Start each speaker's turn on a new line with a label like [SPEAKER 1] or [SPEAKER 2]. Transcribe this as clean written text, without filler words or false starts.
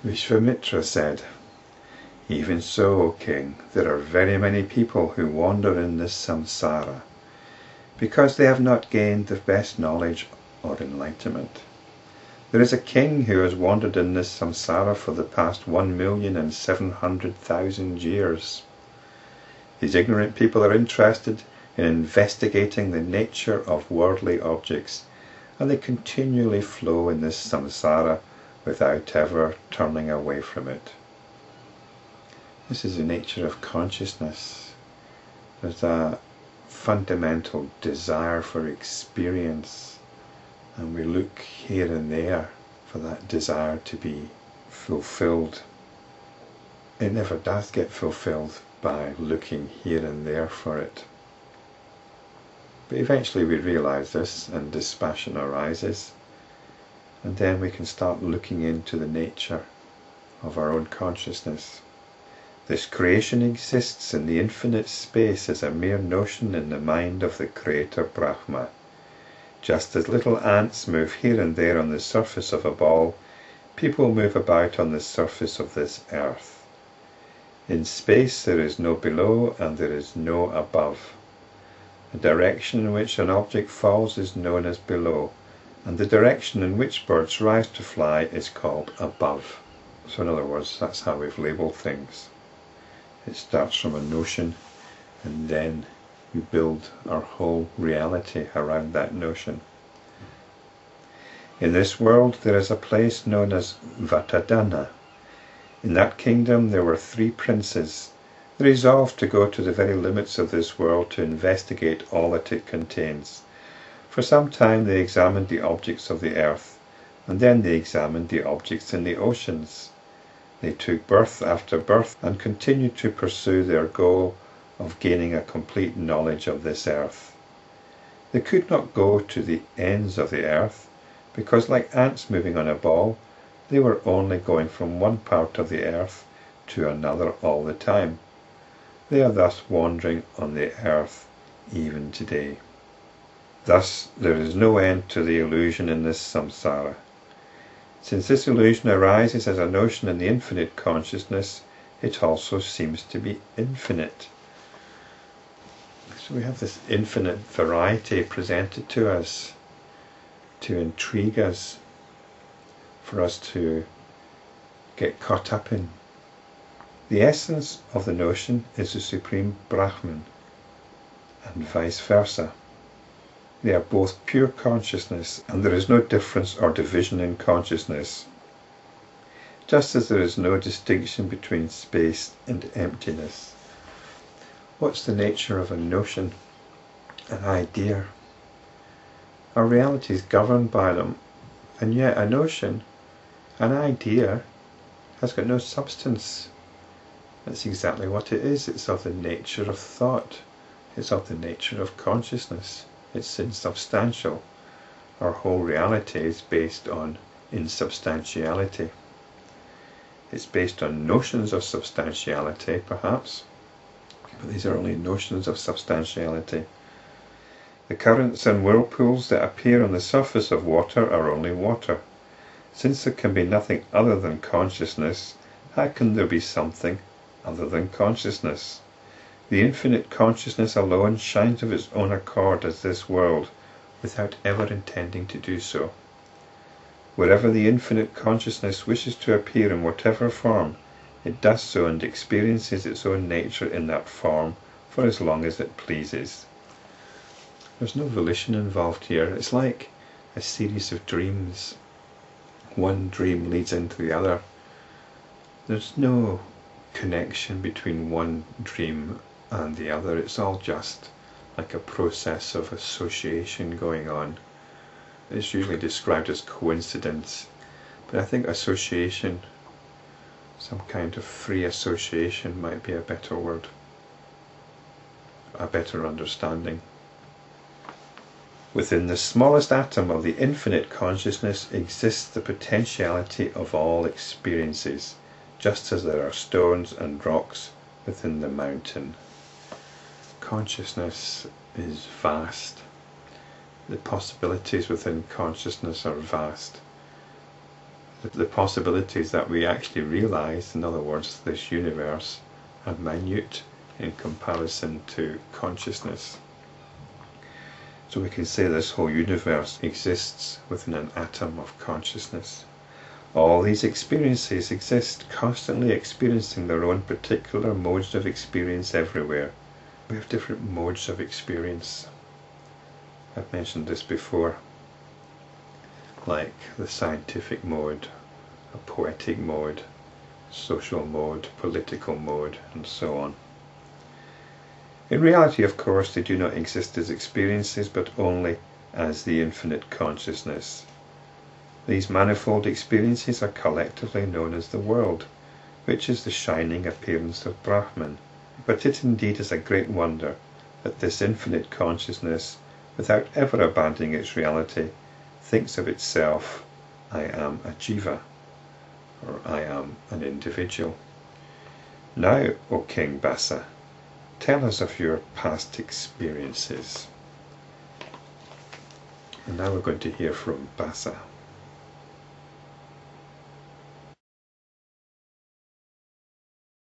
[SPEAKER 1] Vishvamitra said, "Even so, O king, there are very many people who wander in this samsara, because they have not gained the best knowledge or enlightenment. There is a king who has wandered in this samsara for the past 1,700,000 years. These ignorant people are interested in investigating the nature of worldly objects, and they continually flow in this samsara without ever turning away from it." This is the nature of consciousness. There's a fundamental desire for experience, and we look here and there for that desire to be fulfilled. It never does get fulfilled by looking here and there for it. But eventually we realize this, and dispassion arises, and then we can start looking into the nature of our own consciousness. This creation exists in the infinite space as a mere notion in the mind of the Creator Brahma. Just as little ants move here and there on the surface of a ball, people move about on the surface of this earth. In space there is no below and there is no above. The direction in which an object falls is known as below, and the direction in which birds rise to fly is called above. So in other words, that's how we've labelled things. It starts from a notion, and then we build our whole reality around that notion. In this world there is a place known as Vatadhana. In that kingdom there were 3 princes. They resolved to go to the very limits of this world to investigate all that it contains. For some time they examined the objects of the earth, and then they examined the objects in the oceans. They took birth after birth and continued to pursue their goal of gaining a complete knowledge of this earth. They could not go to the ends of the earth, because like ants moving on a ball, they were only going from one part of the earth to another all the time. They are thus wandering on the earth even today. Thus there is no end to the illusion in this samsara. Since this illusion arises as a notion in the infinite consciousness, it also seems to be infinite. So we have this infinite variety presented to us to intrigue us, for us to get caught up in. The essence of the notion is the Supreme Brahman, and vice versa. They are both pure consciousness, and there is no difference or division in consciousness, just as there is no distinction between space and emptiness. What's the nature of a notion, an idea? Our reality is governed by them, and yet a notion, an idea, has got no substance. That's exactly what it is. It's of the nature of thought. It's of the nature of consciousness. It's insubstantial. Our whole reality is based on insubstantiality. It's based on notions of substantiality, perhaps, but these are only notions of substantiality. The currents and whirlpools that appear on the surface of water are only water. Since there can be nothing other than consciousness, how can there be something other than consciousness? The infinite consciousness alone shines of its own accord as this world, without ever intending to do so. Wherever the infinite consciousness wishes to appear in whatever form, it does so and experiences its own nature in that form for as long as it pleases. There's no volition involved here. It's like a series of dreams. One dream leads into the other. There's no connection between one dream and the other. It's all just like a process of association going on. It's usually described as coincidence, but I think association, some kind of free association, might be a better word, a better understanding. Within the smallest atom of the infinite consciousness exists the potentiality of all experiences, just as there are stones and rocks within the mountain. Consciousness is vast. The possibilities within consciousness are vast. the possibilities that we actually realize, in other words, this universe, are minute in comparison to consciousness. So we can say this whole universe exists within an atom of consciousness. All these experiences exist, constantly experiencing their own particular modes of experience everywhere. We have different modes of experience. I've mentioned this before, like the scientific mode, a poetic mode, social mode, political mode, and so on. In reality, of course, they do not exist as experiences, but only as the infinite consciousness. These manifold experiences are collectively known as the world, which is the shining appearance of Brahman. But it indeed is a great wonder that this infinite consciousness, without ever abandoning its reality, thinks of itself, I am a jiva, or I am an individual. Now, O King Bhasa, tell us of your past experiences. And now we're going to hear from Bhasa.